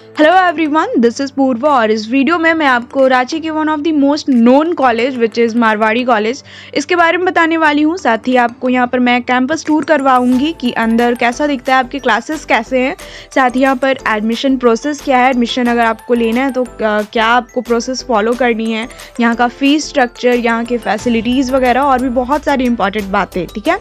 Hello everyone, this is पूर्वा और इस video में मैं आपको रांची के one of the most known college which is Marwari college इसके बारे में बताने वाली हूँ। साथ ही आपको यहाँ पर मैं कैंपस टूर करवाऊंगी कि अंदर कैसा दिखता है, आपके क्लासेस कैसे हैं, साथ ही यहाँ पर एडमिशन प्रोसेस क्या है, एडमिशन अगर आपको लेना है तो क्या आपको प्रोसेस फॉलो करनी है, यहाँ का फ़ीस स्ट्रक्चर, यहाँ के फैसिलिटीज़ वगैरह और भी बहुत सारी इंपॉर्टेंट बातें। ठीक है,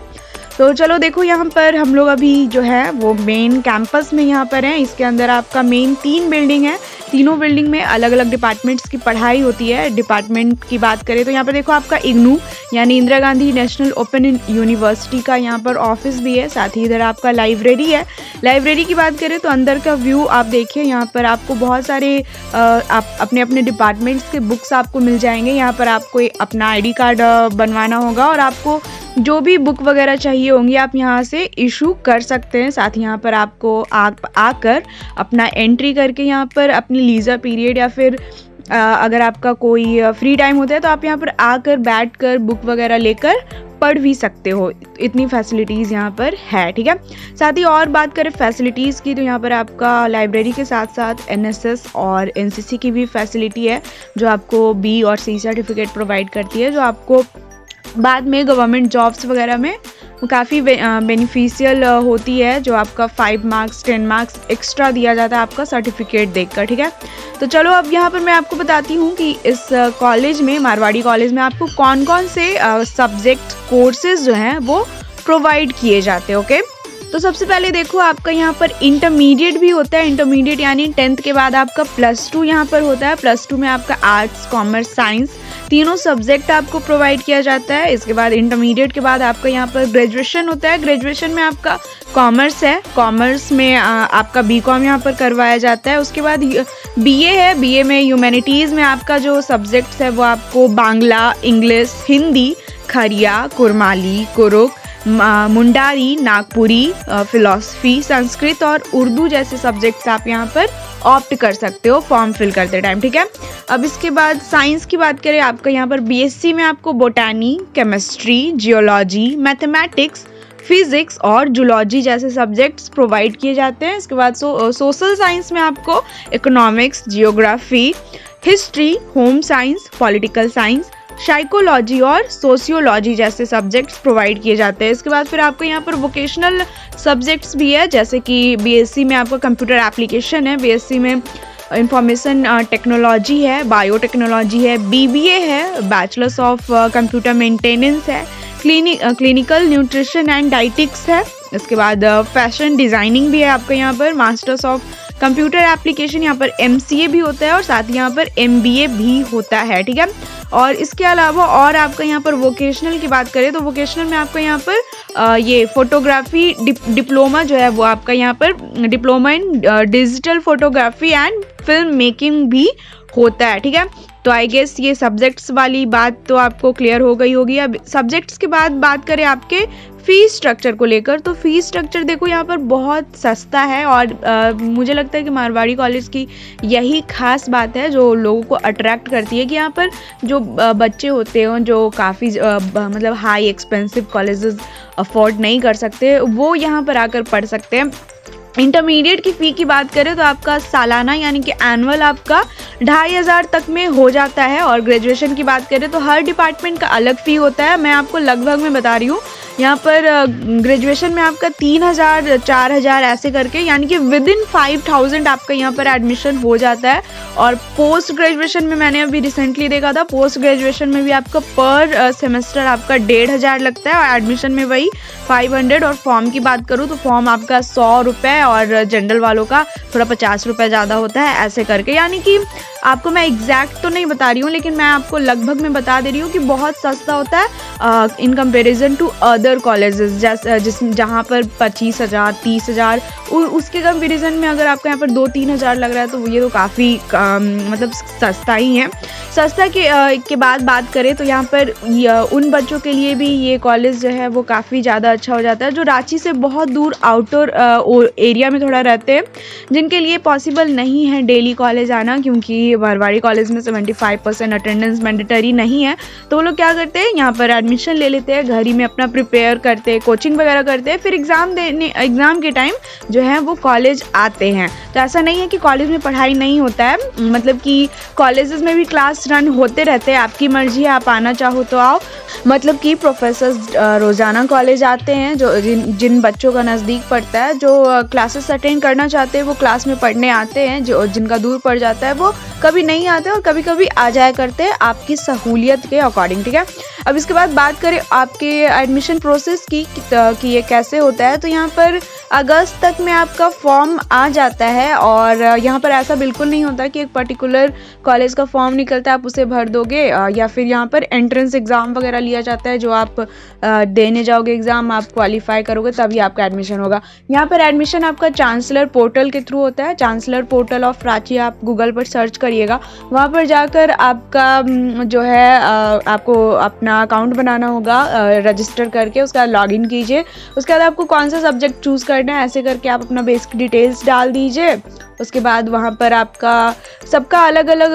तो चलो देखो, यहाँ पर हम लोग अभी जो है वो मेन कैंपस में यहाँ पर हैं। इसके अंदर आपका मेन 3 बिल्डिंग है, तीनों बिल्डिंग में अलग अलग डिपार्टमेंट्स की पढ़ाई होती है। डिपार्टमेंट की बात करें तो यहाँ पर देखो आपका इग्नू यानी Indira Gandhi national open university का यहाँ पर ऑफिस भी है। साथ ही इधर आपका लाइब्रेरी है। लाइब्रेरी की बात करें तो अंदर का व्यू आप देखिए, यहाँ पर आपको बहुत सारे आप अपने अपने डिपार्टमेंट्स के बुक्स आपको मिल जाएंगे। यहाँ पर आपको अपना ID कार्ड बनवाना होगा और आपको जो भी बुक वगैरह चाहिए होंगी आप यहाँ से इशू कर सकते हैं। साथ ही यहाँ पर आपको आकर अपना एंट्री करके यहाँ पर अपनी लीजर पीरियड या फिर अगर आपका कोई फ्री टाइम होता है तो आप यहाँ पर आकर बैठकर बुक वगैरह लेकर पढ़ भी सकते हो। इतनी फैसिलिटीज़ यहाँ पर है। ठीक है, साथ ही और बात करें फैसिलिटीज़ की तो यहाँ पर आपका लाइब्रेरी के साथ साथ NSS और NCC की भी फैसिलिटी है जो आपको B और C सर्टिफिकेट प्रोवाइड करती है, जो आपको बाद में गवर्नमेंट जॉब्स वगैरह में काफ़ी बेनिफिशियल होती है, जो आपका 5 मार्क्स 10 मार्क्स एक्स्ट्रा दिया जाता है आपका सर्टिफिकेट देखकर। ठीक है, तो चलो अब यहाँ पर मैं आपको बताती हूँ कि इस कॉलेज में, मारवाड़ी कॉलेज में, आपको कौन कौन से सब्जेक्ट कोर्सेज जो हैं वो प्रोवाइड किए जाते हैं। ओके, तो सबसे पहले देखो आपका यहाँ पर इंटरमीडिएट भी होता है। इंटरमीडिएट यानी 10th के बाद आपका +2 यहाँ पर होता है। +2 में आपका आर्ट्स, कॉमर्स, साइंस तीनों सब्जेक्ट आपको प्रोवाइड किया जाता है। इसके बाद इंटरमीडिएट के बाद आपका यहाँ पर ग्रेजुएशन होता है। ग्रेजुएशन में आपका कॉमर्स है, कॉमर्स में आपका BCom यहाँ पर करवाया जाता है। उसके बाद BA है, BA में ह्यूमैनिटीज़ में आपका जो सब्जेक्ट्स है वो आपको बांग्ला, इंग्लिश, हिंदी, खरिया, कुरमाली, कुरुक, मुंडारी, नागपुरी, फिलॉसफी, संस्कृत और उर्दू जैसे सब्जेक्ट्स आप यहाँ पर ऑप्ट कर सकते हो फॉर्म फिल करते टाइम। ठीक है, अब इसके बाद साइंस की बात करें, आपका यहाँ पर BSc में आपको बोटानी, केमिस्ट्री, जियोलॉजी, मैथमेटिक्स, फिजिक्स और जूलॉजी जैसे सब्जेक्ट्स प्रोवाइड किए जाते हैं। इसके बाद सोशल साइंस में आपको economics, geography, history, home science, political science, psychology और सोशियोलॉजी जैसे सब्जेक्ट्स प्रोवाइड किए जाते हैं। इसके बाद फिर आपको यहाँ पर वोकेशनल सब्जेक्ट्स भी है, जैसे कि BSc में आपका कंप्यूटर एप्लीकेशन है, BSc में इंफॉर्मेशन टेक्नोलॉजी है, बायोटेक्नोलॉजी है, BBA है, बैचलर्स ऑफ कंप्यूटर मेंटेनेंस है, क्लिनिकल न्यूट्रिशन एंड डाइटिक्स है। इसके बाद फैशन डिज़ाइनिंग भी है आपका यहाँ पर, मास्टर्स ऑफ कंप्यूटर एप्लीकेशन यहाँ पर MCA भी होता है और साथ ही यहाँ पर MBA भी होता है। ठीक है, और इसके अलावा और आपका यहाँ पर वोकेशनल की बात करें तो वोकेशनल में आपका यहाँ पर ये फोटोग्राफी डिप्लोमा जो है वो आपका यहाँ पर diploma in digital photography and film making भी होता है। ठीक है, तो आई गेस ये सब्जेक्ट्स वाली बात तो आपको क्लियर हो गई होगी। अब सब्जेक्ट्स के बाद बात करें आपके फ़ीस स्ट्रक्चर को लेकर, तो फ़ीस स्ट्रक्चर देखो यहाँ पर बहुत सस्ता है और मुझे लगता है कि मारवाड़ी कॉलेज की यही खास बात है जो लोगों को अट्रैक्ट करती है कि यहाँ पर जो बच्चे होते हैं जो काफ़ी मतलब हाई एक्सपेंसिव कॉलेजेस अफोर्ड नहीं कर सकते, वो यहाँ पर आकर पढ़ सकते हैं। इंटरमीडिएट की फ़ी की बात करें तो आपका सालाना यानी कि एनुअल आपका 2500 तक में हो जाता है। और ग्रेजुएशन की बात करें तो हर डिपार्टमेंट का अलग फ़ी होता है। मैं आपको लगभग में बता रही हूँ, यहाँ पर ग्रेजुएशन में आपका 3000 4000 ऐसे करके यानी कि विदिन 5000 आपका यहाँ पर एडमिशन हो जाता है। और पोस्ट ग्रेजुएशन में मैंने अभी रिसेंटली देखा था, पोस्ट ग्रेजुएशन में भी आपका पर सेमेस्टर आपका 1500 लगता है और एडमिशन में वही 500। और फॉर्म की बात करूँ तो फॉर्म आपका 100 रुपये और जनरल वालों का थोड़ा 50 रुपये ज़्यादा होता है, ऐसे करके। यानी कि आपको मैं एग्जैक्ट तो नहीं बता रही हूँ लेकिन मैं आपको लगभग में बता दे रही हूँ कि बहुत सस्ता होता है in comparison to other colleges, जहाँ पर 25,000 30,000, उसके कंपैरिजन में अगर आपको यहाँ पर 2-3 हज़ार लग रहा है तो ये तो काफ़ी मतलब सस्ता ही है। सस्ता के बाद बात करें तो यहाँ पर उन बच्चों के लिए भी ये कॉलेज जो है वो काफ़ी ज़्यादा अच्छा हो जाता है जो रांची से बहुत दूर आउटर एरिया में थोड़ा रहते हैं, जिनके लिए पॉसिबल नहीं है डेली कॉलेज आना, क्योंकि मारवाड़ी कॉलेज में 75% अटेंडेंस मैंडेटरी नहीं है। तो वो लोग क्या करते हैं, यहाँ पर एडमिशन ले लेते हैं, घर ही में अपना प्रिपेयर प्रिपेयर करते, कोचिंग वगैरह करते हैं, फिर एग्ज़ाम के टाइम जो है वो कॉलेज आते हैं। तो ऐसा नहीं है कि कॉलेज में पढ़ाई नहीं होता है, मतलब कि कॉलेजेस में भी क्लास रन होते रहते हैं, आपकी मर्ज़ी है, आप आना चाहो तो आओ। मतलब कि प्रोफेसर्स रोज़ाना कॉलेज आते हैं, जो जिन बच्चों का नज़दीक पड़ता है, जो क्लासेस अटेंड करना चाहते हैं वो क्लास में पढ़ने आते हैं, जो जिनका दूर पड़ जाता है वो कभी नहीं आते और कभी कभी आ जाया करते हैं आपकी सहूलियत के अकॉर्डिंग, ठीक है। अब इसके बाद बात करें आपके एडमिशन प्रोसेस की कि ये कैसे होता है, तो यहाँ पर अगस्त तक में आपका फॉर्म आ जाता है और यहाँ पर ऐसा बिल्कुल नहीं होता कि एक पर्टिकुलर कॉलेज का फॉर्म निकलता है आप उसे भर दोगे, या फिर यहाँ पर एंट्रेंस एग्ज़ाम वगैरह लिया जाता है, जो आप देने जाओगे एग्ज़ाम, आप क्वालिफाई करोगे तभी आपका एडमिशन होगा। यहाँ पर एडमिशन आपका चांसलर पोर्टल के थ्रू होता है। चांसलर पोर्टल ऑफ रांची आप गूगल पर सर्च करिएगा, वहाँ पर जाकर आपका जो है आपको अपना अकाउंट बनाना होगा, रजिस्टर करके उसका लॉगिन कीजिए। उसके बाद आपको कौन सा सब्जेक्ट चूज़ करना है, ऐसे करके आप अपना बेसिक डिटेल्स डाल दीजिए। उसके बाद वहाँ पर आपका सबका अलग अलग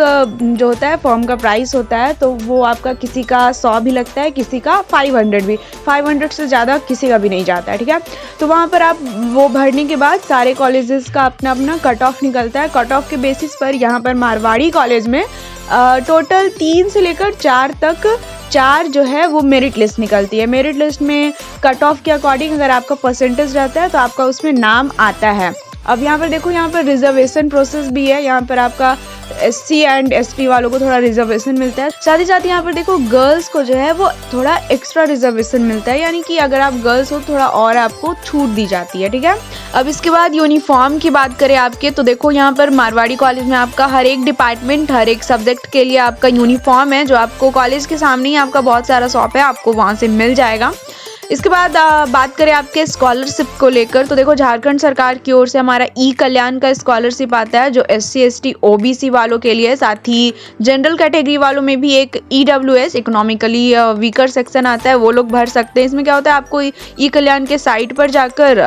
जो होता है फॉर्म का प्राइस होता है, तो वो आपका किसी का 100 भी लगता है, किसी का 500 भी, 500 से ज़्यादा किसी का भी नहीं जाता है, ठीक है। तो वहाँ पर आप वो भरने के बाद सारे कॉलेजेस का अपना अपना कट ऑफ निकलता है। कट ऑफ के बेसिस पर यहाँ पर मारवाड़ी कॉलेज में टोटल 3 से लेकर 4 तक 4 जो है वो मेरिट लिस्ट निकलती है। मेरिट लिस्ट में कट ऑफ के अकॉर्डिंग अगर आपका परसेंटेज रहता है तो आपका उसमें नाम आता है। अब यहाँ पर देखो, यहाँ पर रिजर्वेशन प्रोसेस भी है, यहाँ पर आपका SC एंड ST वालों को थोड़ा रिजर्वेशन मिलता है। साथ ही साथ यहाँ पर देखो गर्ल्स को जो है वो थोड़ा एक्स्ट्रा रिजर्वेशन मिलता है, यानी कि अगर आप गर्ल्स हो थोड़ा और आपको छूट दी जाती है, ठीक है। अब इसके बाद यूनिफॉर्म की बात करें आपके, तो देखो यहाँ पर मारवाड़ी कॉलेज में आपका हर एक डिपार्टमेंट, हर एक सब्जेक्ट के लिए आपका यूनिफॉर्म है, जो आपको कॉलेज के सामने ही आपका बहुत सारा शॉप है, आपको वहाँ से मिल जाएगा। इसके बाद बात करें आपके स्कॉलरशिप को लेकर, तो देखो झारखंड सरकार की ओर से हमारा कल्याण का स्कॉलरशिप आता है, जो SC ST OBC वालों के लिए, साथ ही जनरल कैटेगरी वालों में भी एक EWS इकोनॉमिकली वीकर सेक्शन आता है, वो लोग भर सकते हैं। इसमें क्या होता है, आपको कल्याण के साइट पर जाकर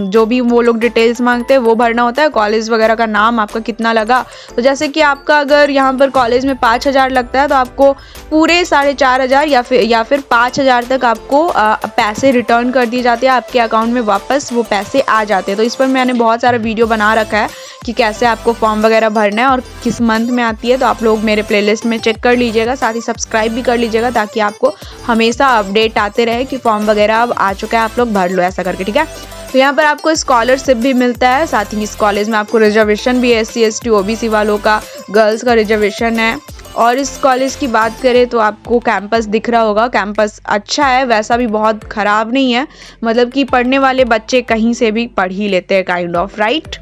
जो भी वो लोग डिटेल्स मांगते हैं वो भरना होता है, कॉलेज वगैरह का नाम, आपका कितना लगा। तो जैसे कि आपका अगर यहाँ पर कॉलेज में 5000 लगता है तो आपको पूरे 4500 या फिर 5000 तक आपको पैसे रिटर्न कर दिए जाते हैं, आपके अकाउंट में वापस वो पैसे आ जाते हैं। तो इस पर मैंने बहुत सारा वीडियो बना रखा है कि कैसे आपको फॉर्म वगैरह भरना है और किस मंथ में आती है, तो आप लोग मेरे प्लेलिस्ट में चेक कर लीजिएगा, साथ ही सब्सक्राइब भी कर लीजिएगा ताकि आपको हमेशा अपडेट आते रहे कि फॉर्म वगैरह अब आ चुका है, आप लोग भर लो ऐसा करके, ठीक है। तो यहाँ पर आपको स्कॉलरशिप भी मिलता है, साथ ही इस कॉलेज में आपको रिजर्वेशन भी है, SC ST OBC वालों का, गर्ल्स का रिजर्वेशन है। और इस कॉलेज की बात करें तो आपको कैंपस दिख रहा होगा, कैंपस अच्छा है, वैसा भी बहुत ख़राब नहीं है, मतलब कि पढ़ने वाले बच्चे कहीं से भी पढ़ ही लेते हैं, काइंड ऑफ, राइट।